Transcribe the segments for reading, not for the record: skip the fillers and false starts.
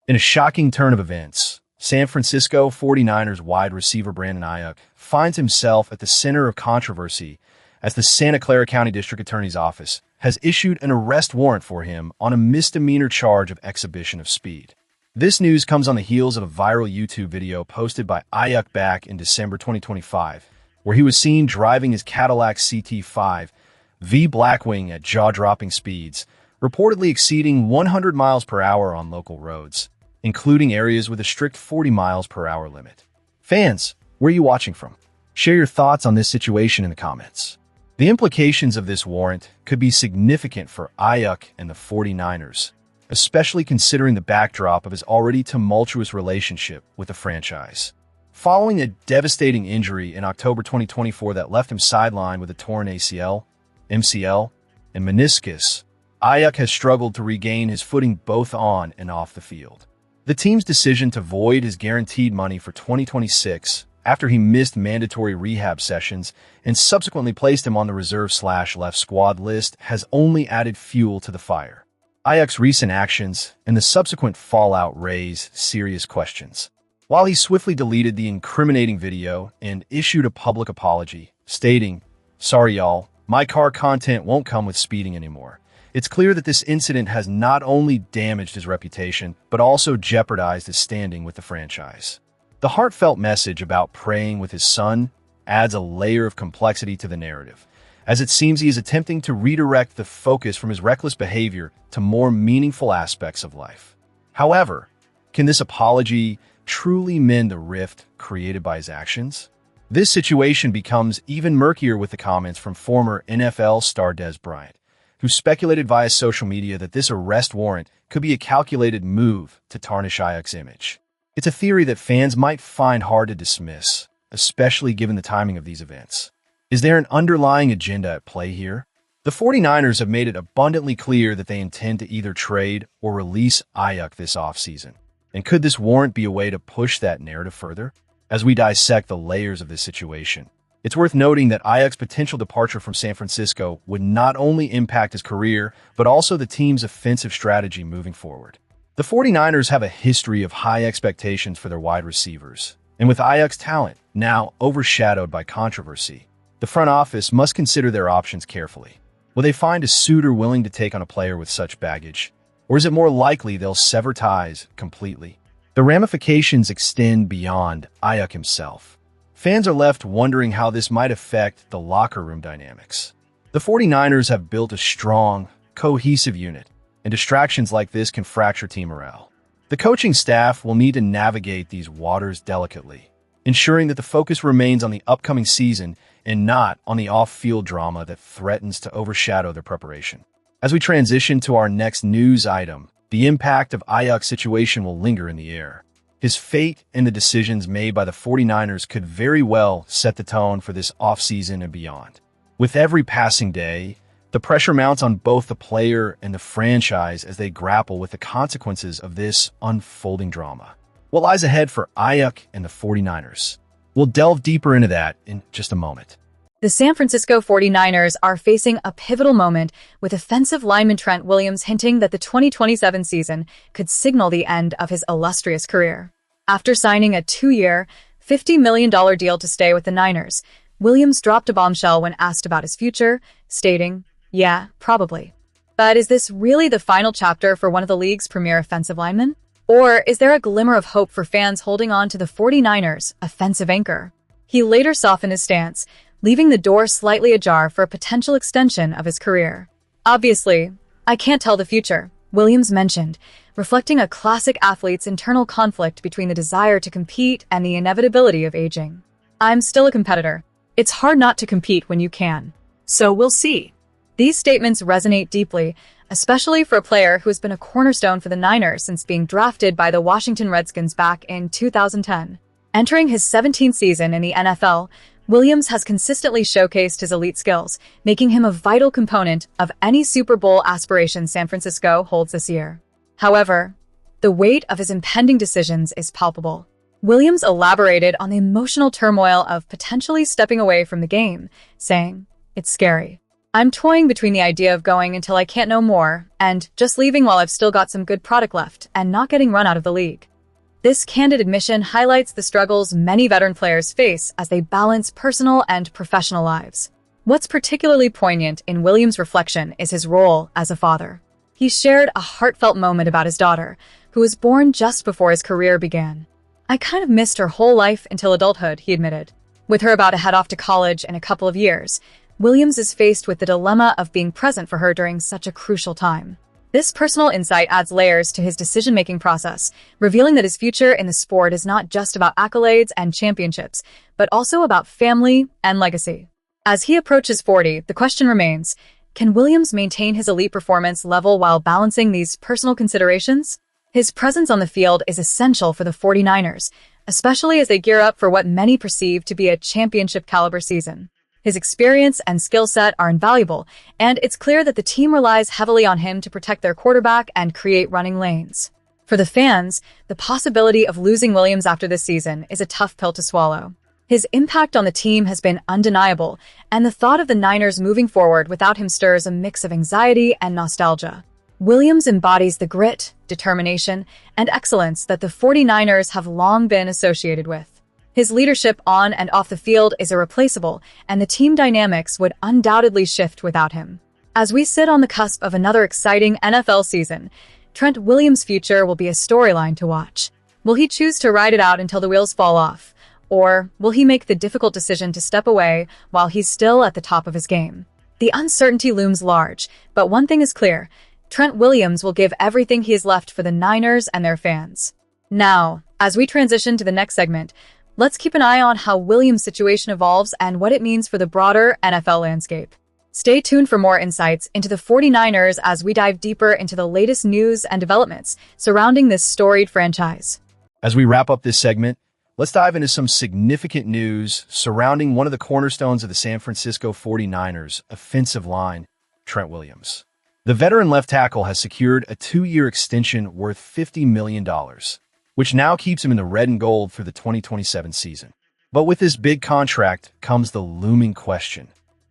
In a shocking turn of events, San Francisco 49ers wide receiver Brandon Aiyuk finds himself at the center of controversy as the Santa Clara County District Attorney's Office has issued an arrest warrant for him on a misdemeanor charge of exhibition of speed. This news comes on the heels of a viral YouTube video posted by Aiyuk back in December 2025, where he was seen driving his Cadillac CT5 V Blackwing at jaw-dropping speeds, reportedly exceeding 100 miles per hour on local roads, including areas with a strict 40 miles per hour limit. Fans, where are you watching from? Share your thoughts on this situation in the comments. The implications of this warrant could be significant for Aiyuk and the 49ers, especially considering the backdrop of his already tumultuous relationship with the franchise. Following a devastating injury in October 2024 that left him sidelined with a torn ACL, MCL, and meniscus, Aiyuk has struggled to regain his footing both on and off the field. The team's decision to void his guaranteed money for 2026 after he missed mandatory rehab sessions and subsequently placed him on the reserve/left squad list has only added fuel to the fire. Aiyuk's recent actions and the subsequent fallout raise serious questions. While he swiftly deleted the incriminating video and issued a public apology, stating, "Sorry y'all, my car content won't come with speeding anymore," it's clear that this incident has not only damaged his reputation, but also jeopardized his standing with the franchise. The heartfelt message about praying with his son adds a layer of complexity to the narrative, as it seems he is attempting to redirect the focus from his reckless behavior to more meaningful aspects of life. However, can this apology truly mend the rift created by his actions? This situation becomes even murkier with the comments from former NFL star Dez Bryant, who speculated via social media that this arrest warrant could be a calculated move to tarnish Aiyuk's image. It's a theory that fans might find hard to dismiss, especially given the timing of these events. Is there an underlying agenda at play here? The 49ers have made it abundantly clear that they intend to either trade or release Aiyuk this offseason. And could this warrant be a way to push that narrative further? As we dissect the layers of this situation, it's worth noting that Aiyuk's potential departure from San Francisco would not only impact his career, but also the team's offensive strategy moving forward. The 49ers have a history of high expectations for their wide receivers, and with Aiyuk's talent now overshadowed by controversy, the front office must consider their options carefully. Will they find a suitor willing to take on a player with such baggage? Or is it more likely they'll sever ties completely? The ramifications extend beyond Aiyuk himself. Fans are left wondering how this might affect the locker room dynamics. The 49ers have built a strong, cohesive unit, and distractions like this can fracture team morale. The coaching staff will need to navigate these waters delicately, ensuring that the focus remains on the upcoming season and not on the off-field drama that threatens to overshadow their preparation. As we transition to our next news item, the impact of Aiyuk's situation will linger in the air. His fate and the decisions made by the 49ers could very well set the tone for this offseason and beyond. With every passing day, the pressure mounts on both the player and the franchise as they grapple with the consequences of this unfolding drama. What lies ahead for Aiyuk and the 49ers? We'll delve deeper into that in just a moment. The San Francisco 49ers are facing a pivotal moment, with offensive lineman Trent Williams hinting that the 2027 season could signal the end of his illustrious career. After signing a 2-year, $50 million deal to stay with the Niners, Williams dropped a bombshell when asked about his future, stating, "Yeah, probably." But is this really the final chapter for one of the league's premier offensive linemen? Or is there a glimmer of hope for fans holding on to the 49ers' offensive anchor? He later softened his stance, leaving the door slightly ajar for a potential extension of his career. "Obviously, I can't tell the future," Williams mentioned, reflecting a classic athlete's internal conflict between the desire to compete and the inevitability of aging. "I'm still a competitor. It's hard not to compete when you can. So we'll see." These statements resonate deeply, especially for a player who has been a cornerstone for the Niners since being drafted by the Washington Redskins back in 2010. Entering his 17th season in the NFL, Williams has consistently showcased his elite skills, making him a vital component of any Super Bowl aspirations San Francisco holds this year. However, the weight of his impending decisions is palpable. Williams elaborated on the emotional turmoil of potentially stepping away from the game, saying, "It's scary. I'm toying between the idea of going until I can't no more and just leaving while I've still got some good product left and not getting run out of the league. This candid admission highlights the struggles many veteran players face as they balance personal and professional lives. What's particularly poignant in Williams' reflection is his role as a father. He shared a heartfelt moment about his daughter, who was born just before his career began. "I kind of missed her whole life until adulthood," he admitted. With her about to head off to college in a couple of years, Williams is faced with the dilemma of being present for her during such a crucial time. This personal insight adds layers to his decision-making process, revealing that his future in the sport is not just about accolades and championships, but also about family and legacy. As he approaches 40, the question remains, can Williams maintain his elite performance level while balancing these personal considerations? His presence on the field is essential for the 49ers, especially as they gear up for what many perceive to be a championship-caliber season. His experience and skill set are invaluable, and it's clear that the team relies heavily on him to protect their quarterback and create running lanes. For the fans, the possibility of losing Williams after this season is a tough pill to swallow. His impact on the team has been undeniable, and the thought of the Niners moving forward without him stirs a mix of anxiety and nostalgia. Williams embodies the grit, determination, and excellence that the 49ers have long been associated with. His leadership on and off the field is irreplaceable, and the team dynamics would undoubtedly shift without him. As we sit on the cusp of another exciting NFL season, Trent Williams' future will be a storyline to watch. Will he choose to ride it out until the wheels fall off? Or will he make the difficult decision to step away while he's still at the top of his game? The uncertainty looms large, but one thing is clear: Trent Williams will give everything he has left for the Niners and their fans. Now, as we transition to the next segment, let's keep an eye on how Williams' situation evolves and what it means for the broader NFL landscape. Stay tuned for more insights into the 49ers as we dive deeper into the latest news and developments surrounding this storied franchise. As we wrap up this segment, let's dive into some significant news surrounding one of the cornerstones of the San Francisco 49ers offensive line, Trent Williams. The veteran left tackle has secured a 2-year extension worth $50 million, which now keeps him in the red and gold through the 2027 season. But with this big contract comes the looming question: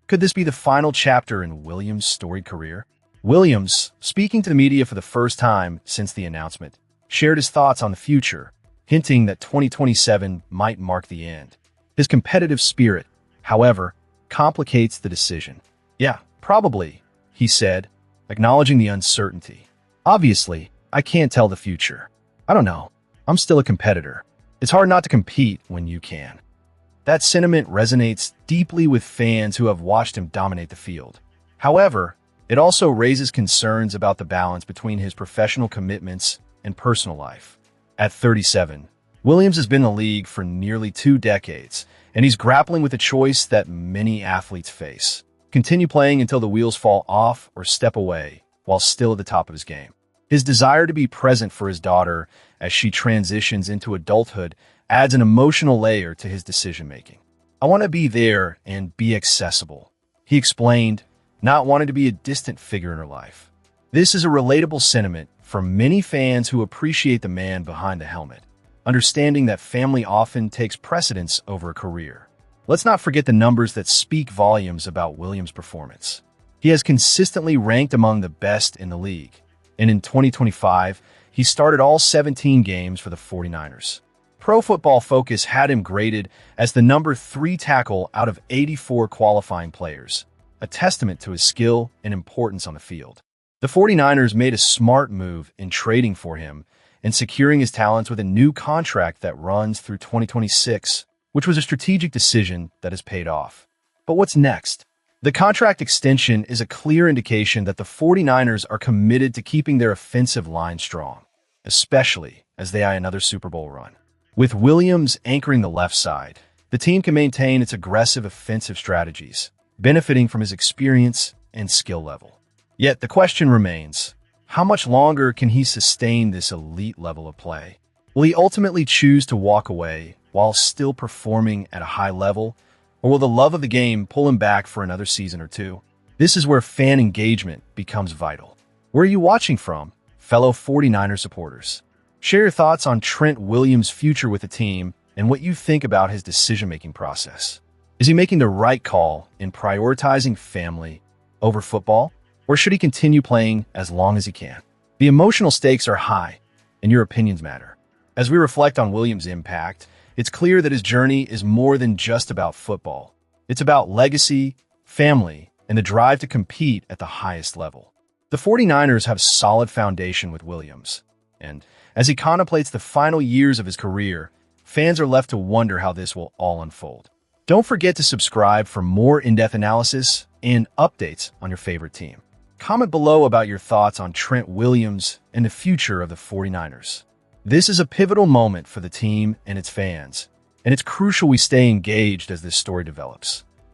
could this be the final chapter in Williams' storied career? Williams, speaking to the media for the first time since the announcement, shared his thoughts on the future, hinting that 2027 might mark the end. His competitive spirit, however, complicates the decision. "Yeah, probably," he said, acknowledging the uncertainty. "Obviously, I can't tell the future. I don't know. I'm still a competitor. It's hard not to compete when you can." That sentiment resonates deeply with fans who have watched him dominate the field. However, it also raises concerns about the balance between his professional commitments and personal life. At 37, Williams has been in the league for nearly 2 decades, and he's grappling with a choice that many athletes face: continue playing until the wheels fall off or step away while still at the top of his game. His desire to be present for his daughter as she transitions into adulthood adds an emotional layer to his decision-making. "I want to be there and be accessible," he explained, not wanting to be a distant figure in her life. This is a relatable sentiment for many fans who appreciate the man behind the helmet, understanding that family often takes precedence over a career. Let's not forget the numbers that speak volumes about Williams' performance. He has consistently ranked among the best in the league, and in 2025, he started all 17 games for the 49ers. Pro Football Focus had him graded as the number 3 tackle out of 84 qualifying players, a testament to his skill and importance on the field. The 49ers made a smart move in trading for him and securing his talents with a new contract that runs through 2026, which was a strategic decision that has paid off. But what's next? The contract extension is a clear indication that the 49ers are committed to keeping their offensive line strong, especially as they eye another Super Bowl run. With Williams anchoring the left side, the team can maintain its aggressive offensive strategies, benefiting from his experience and skill level. Yet the question remains, how much longer can he sustain this elite level of play? Will he ultimately choose to walk away while still performing at a high level, or will the love of the game pull him back for another season or two? This is where fan engagement becomes vital. Where are you watching from, fellow 49er supporters? Share your thoughts on Trent Williams' future with the team and what you think about his decision-making process. Is he making the right call in prioritizing family over football, or should he continue playing as long as he can? The emotional stakes are high, and your opinions matter. As we reflect on Williams' impact, it's clear that his journey is more than just about football. It's about legacy, family, and the drive to compete at the highest level. The 49ers have a solid foundation with Williams, and as he contemplates the final years of his career, fans are left to wonder how this will all unfold. Don't forget to subscribe for more in-depth analysis and updates on your favorite team. Comment below about your thoughts on Trent Williams and the future of the 49ers. This is a pivotal moment for the team and its fans, and it's crucial we stay engaged as this story develops.